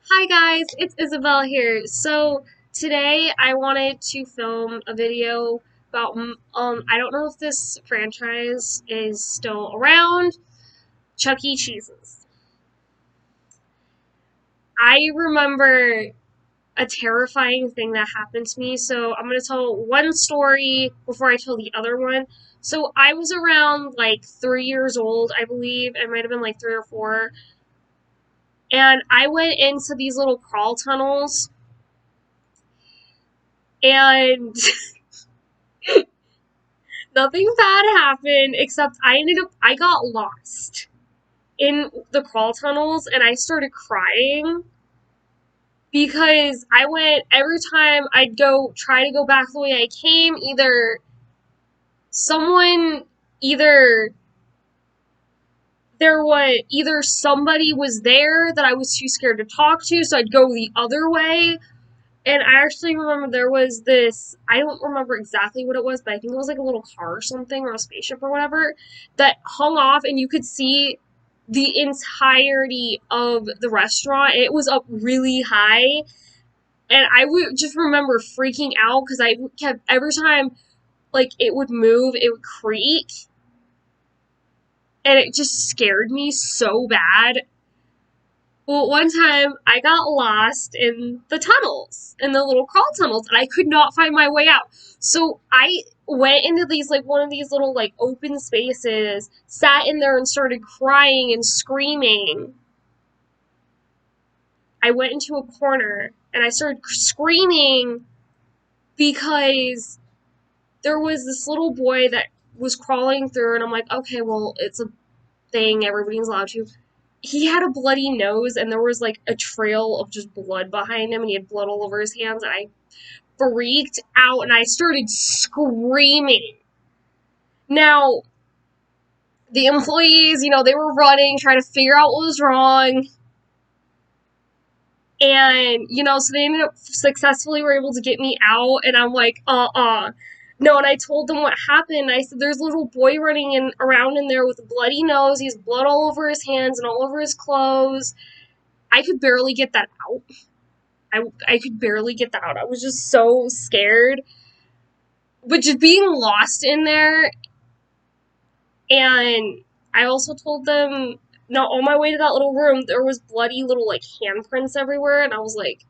Hi guys, it's Isabel here. So today I wanted to film a video about I don't know if this franchise is still around, Chuck E. Cheese's. I remember a terrifying thing that happened to me, so I'm going to tell one story before I tell the other one. So I was around like 3 years old, I believe. I might have been like 3 or 4. And I went into these little crawl tunnels and nothing bad happened except I got lost in the crawl tunnels and I started crying because I went every time I'd go try to go back the way I came, someone either either somebody was there that I was too scared to talk to, so I'd go the other way. And I actually remember there was this, I don't remember exactly what it was, but I think it was like a little car or something, or a spaceship or whatever, that hung off and you could see the entirety of the restaurant. It was up really high. And I would just remember freaking out because I kept, every time like it would move, it would creak. And it just scared me so bad. Well, one time I got lost in the tunnels, in the little crawl tunnels, and I could not find my way out. So I went into these, like, one of these little, like, open spaces, sat in there and started crying and screaming. I went into a corner and I started screaming because there was this little boy that was crawling through, and I'm like, okay, well, it's a thing, everybody's allowed to. He had a bloody nose and there was like a trail of just blood behind him and he had blood all over his hands and I freaked out and I started screaming. Now, the employees, they were running, trying to figure out what was wrong. And, so they ended up successfully were able to get me out and I'm like, No, and I told them what happened. I said, there's a little boy running around in there with a bloody nose. He has blood all over his hands and all over his clothes. I could barely get that out. I could barely get that out. I was just so scared. But just being lost in there, and I also told them, no, on my way to that little room, there was bloody little, like, handprints everywhere, and I was like,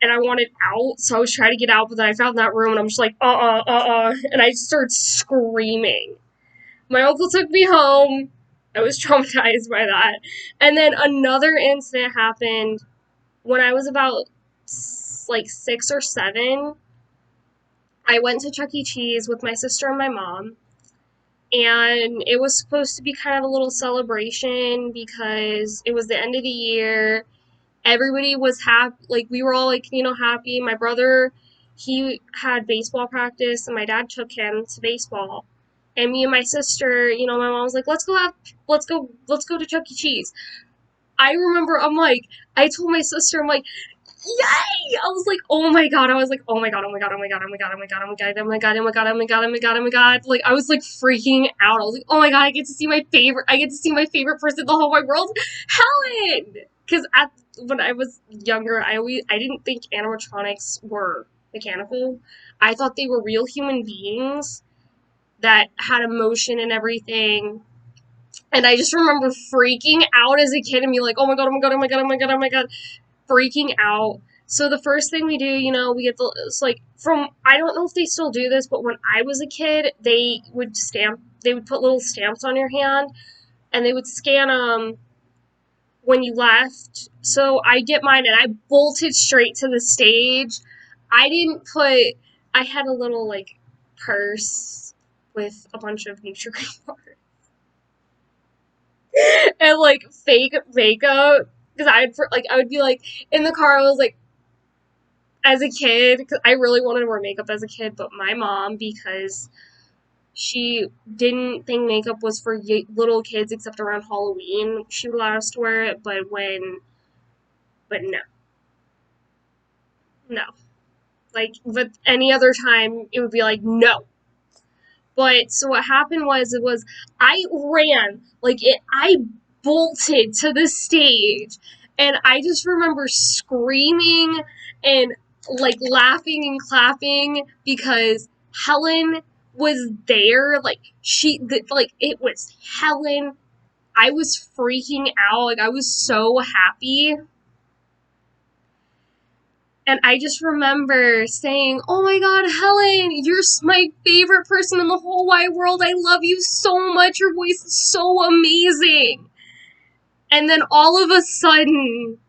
and I wanted out, so I was trying to get out, but then I found that room, and I'm just like, and I started screaming. My uncle took me home. I was traumatized by that. And then another incident happened when I was about like 6 or 7. I went to Chuck E. Cheese with my sister and my mom, and it was supposed to be kind of a little celebration because it was the end of the year. Everybody was happy, like we were all like, happy. My brother, he had baseball practice, and my dad took him to baseball. And me and my sister, my mom was like, let's go to Chuck E. Cheese. I remember I told my sister, I'm like, yay! I was like, oh my god. I was like, oh my god, oh my god, oh my god, oh my god, oh my god, oh my god, oh my god, oh my god, oh my god, oh my god, oh my god. Like, I was like freaking out. I was like, oh my god, I get to see my favorite person in the whole wide world, Helen! Because when I was younger, I didn't think animatronics were mechanical. I thought they were real human beings that had emotion and everything. And I just remember freaking out as a kid and be like, oh my god, oh my god, oh my god, oh my god, oh my god, freaking out. So the first thing we do, we get it's like I don't know if they still do this, but when I was a kid, they would put little stamps on your hand and they would scan them when you left. So I get mine and I bolted straight to the stage. I had a little like purse with a bunch of Nutri-Grain bars and like fake makeup because I would be like in the car. I was like, as a kid, because I really wanted to wear makeup as a kid, but my mom, because she didn't think makeup was for little kids except around Halloween, she would allow us to wear it. But no, no, but any other time it would be like no. But so what happened was I ran I bolted to the stage And I just remember screaming and like laughing and clapping because Helen was there. Like like it was Helen. I was freaking out. Like I was so happy. And I just remember saying, "Oh my God, Helen, you're my favorite person in the whole wide world. I love you so much. Your voice is so amazing." And then all of a sudden,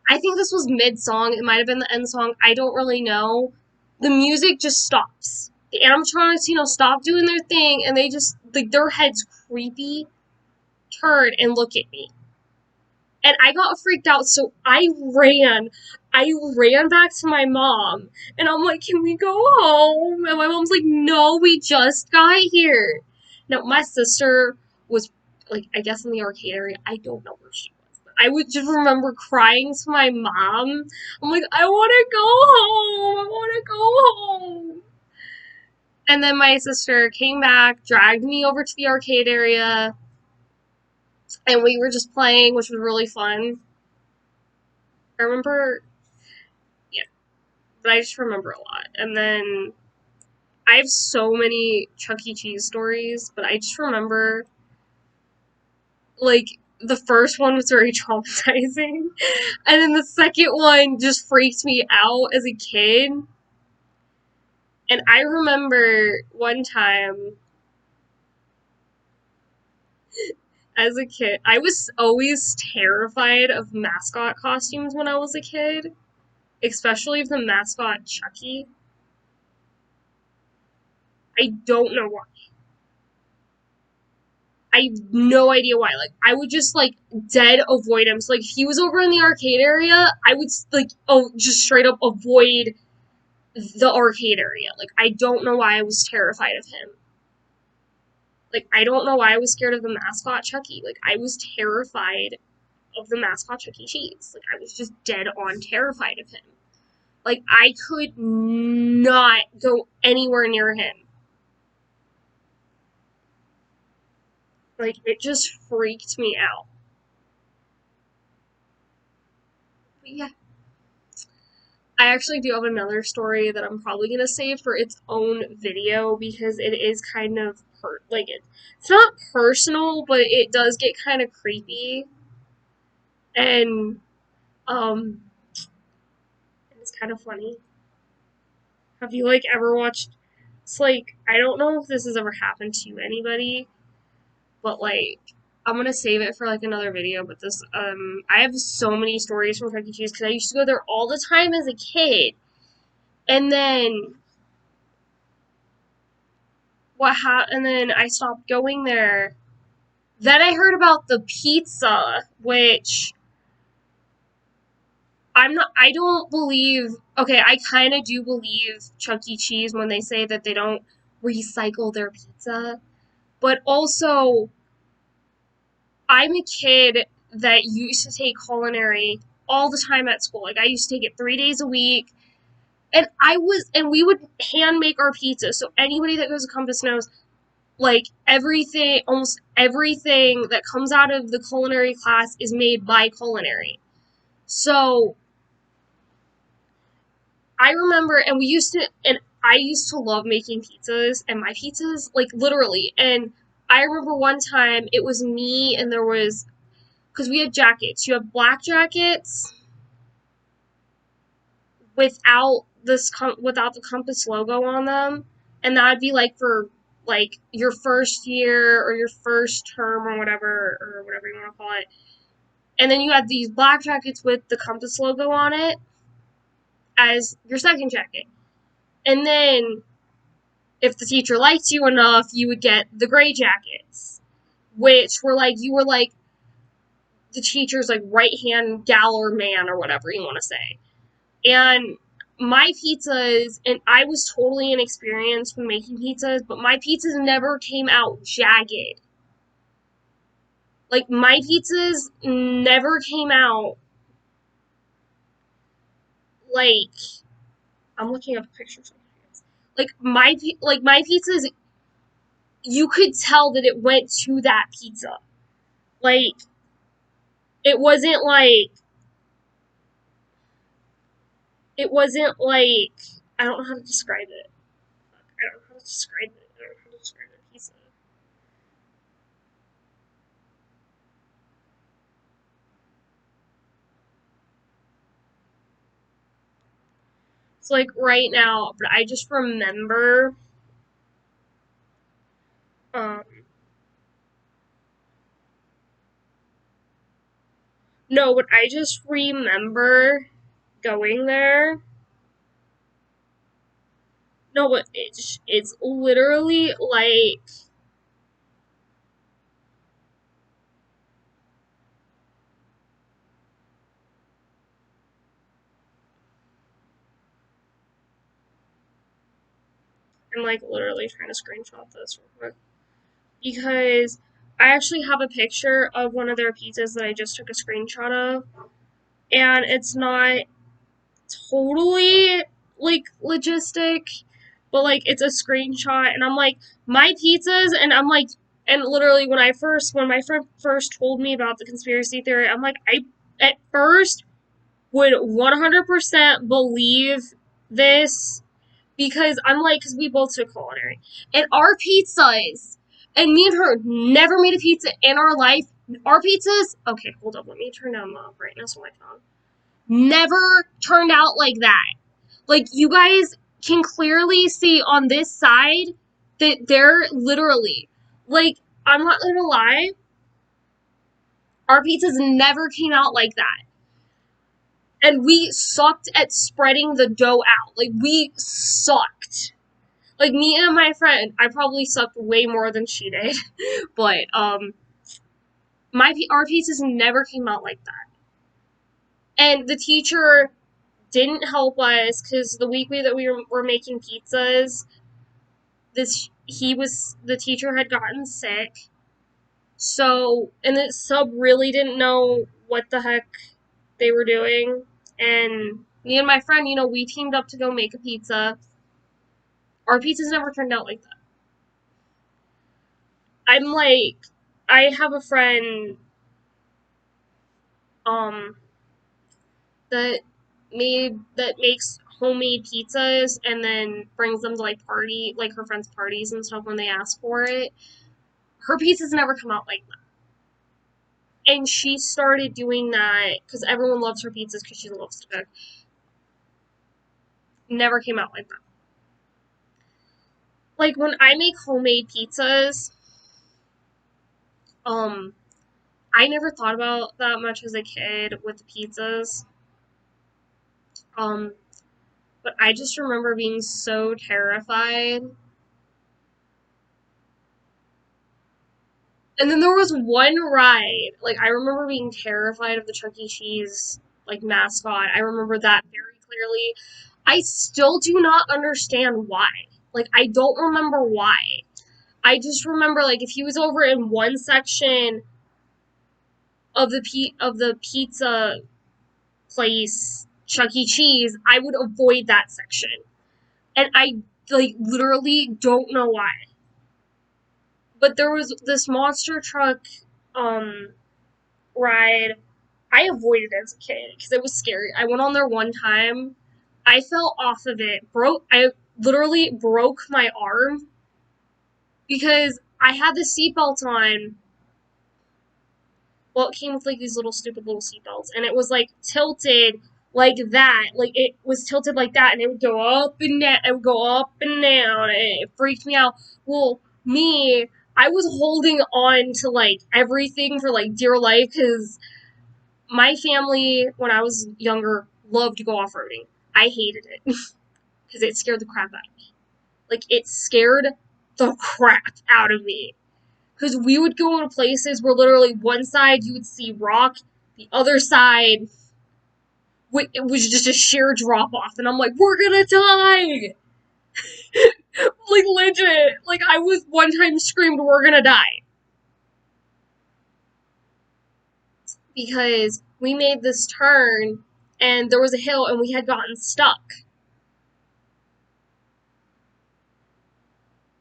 I think this was mid-song. It might have been the end song. I don't really know. The music just stops. The animatronics, stop doing their thing, and they just, like, their heads creepy turn and look at me. And I got freaked out, so I ran. I ran back to my mom, and I'm like, "Can we go home?" And my mom's like, "No, we just got here." Now, my sister was, like, I guess in the arcade area. I don't know where she was. But I would just remember crying to my mom. I'm like, "I want to go home. I want to go home." And then my sister came back, dragged me over to the arcade area, and we were just playing, which was really fun. I remember, yeah, but I just remember a lot. And then I have so many Chuck E. Cheese stories, but I just remember, like, the first one was very traumatizing, and then the second one just freaked me out as a kid. And I remember one time as a kid, I was always terrified of mascot costumes when I was a kid, especially of the mascot Chucky. I don't know why. I have no idea why. Like, I would just, like, dead avoid him. So, like, if he was over in the arcade area, I would, like, just straight up avoid the arcade area. Like, I don't know why I was terrified of him. Like, I don't know why I was scared of the mascot Chucky. Like, I was terrified of the mascot Chuck E. Cheese. Like, I was just dead on terrified of him. Like, I could not go anywhere near him. Like, it just freaked me out. But yeah. I actually do have another story that I'm probably going to save for its own video because it is kind of, it's not personal, but it does get kind of creepy. And, it's kind of funny. Have you, like, ever watched, it's like, I don't know if this has ever happened to anybody, but, like, I'm gonna save it for, like, another video, but I have so many stories from Chuck E. Cheese because I used to go there all the time as a kid. And then and then I stopped going there. Then I heard about the pizza, which I don't believe, okay, I kind of do believe Chuck E. Cheese when they say that they don't recycle their pizza. But also, I'm a kid that used to take culinary all the time at school. Like, I used to take it 3 days a week. And we would hand make our pizza. So anybody that goes to Compass knows, like, almost everything that comes out of the culinary class is made by culinary. So I remember, and I used to love making pizzas, and my pizzas, like, literally, and I remember one time it was me, and there was, because we had jackets. You have black jackets without the Compass logo on them, and that'd be, like, for, like, your first year or your first term or whatever you want to call it. And then you had these black jackets with the Compass logo on it as your second jacket. And then if the teacher liked you enough, you would get the gray jackets, which were like, you were like the teacher's, like, right hand gal or man or whatever you want to say. And my pizzas, and I was totally inexperienced when making pizzas, but my pizzas never came out jagged. Like, my pizzas never came out, like, I'm looking up pictures. Like, my pizzas, you could tell that it went to that pizza. Like, It wasn't like, I don't know how to describe it. I don't know how to describe it. I don't know how to describe the pizza. It's like right now, but I just remember, um, no, but I just remember going there. No, but it's literally like, I'm like literally trying to screenshot this real quick because I actually have a picture of one of their pizzas that I just took a screenshot of, and it's not totally like logistic, but like it's a screenshot, and I'm like, my pizzas, and I'm like, and literally when my friend first told me about the conspiracy theory, I'm like, I at first would 100% believe this because I'm like, because we both took culinary, and our pizzas, and me and her never made a pizza in our life. Our pizzas, okay, hold up, let me turn down the brightness on my phone. Never turned out like that. Like, you guys can clearly see on this side that they're literally, like, I'm not gonna lie, our pizzas never came out like that. And we sucked at spreading the dough out. Like, we sucked. Like, me and my friend, I probably sucked way more than she did. But, our pizzas never came out like that. And the teacher didn't help us because the week that we were making pizzas, the teacher had gotten sick. So, and the sub really didn't know what the heck they were doing. And me and my friend, we teamed up to go make a pizza. Our pizzas never turned out like that. I'm like, I have a friend, um, that makes homemade pizzas and then brings them to like her friends' parties and stuff when they ask for it. Her pizzas never come out like that. And she started doing that because everyone loves her pizzas because she loves to cook. Never came out like that. Like when I make homemade pizzas, um, I never thought about that much as a kid with the pizzas. Um, but I just remember being so terrified. And then there was one ride, like I remember being terrified of the Chuck E. Cheese like mascot. I remember that very clearly. I still do not understand why. Like I don't remember why. I just remember like if he was over in one section of the pizza place, Chuck E. Cheese, I would avoid that section. And I like literally don't know why. But there was this monster truck um ride I avoided as a kid because it was scary. I went on there one time. I fell off of it. I literally broke my arm because I had the seatbelt on. Well, it came with like these little stupid little seatbelts, and it was like tilted like that. Like it was tilted like that, and it would go up and down. It would go up and down, and it freaked me out. Well, I was holding on to like everything for like dear life because my family, when I was younger, loved to go off roading. I hated it because it scared the crap out of me. Like, it scared the crap out of me. Because we would go into places where literally one side you would see rock, the other side it was just a sheer drop off. And I'm like, we're gonna die! Like, legit. Like, I was one time screamed, we're gonna die. Because we made this turn and there was a hill and we had gotten stuck.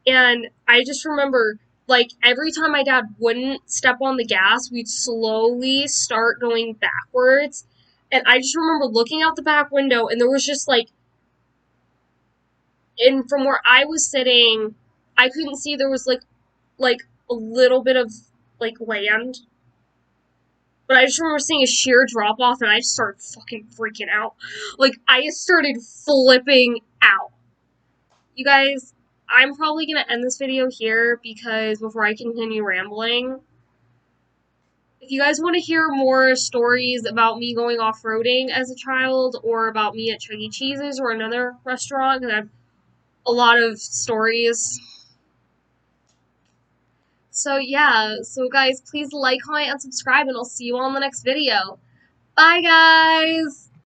And I just remember like, every time my dad wouldn't step on the gas, we'd slowly start going backwards. And I just remember looking out the back window, and there was just, like, and from where I was sitting, I couldn't see there was, like, a little bit of, like, land. But I just remember seeing a sheer drop off, and I just started fucking freaking out. Like, I just started flipping out. You guys, I'm probably gonna end this video here because before I continue rambling, if you guys want to hear more stories about me going off-roading as a child or about me at Chuck E. Cheese's or another restaurant, because I have a lot of stories. So yeah, so guys, please like, comment, and subscribe, and I'll see you all in the next video. Bye, guys!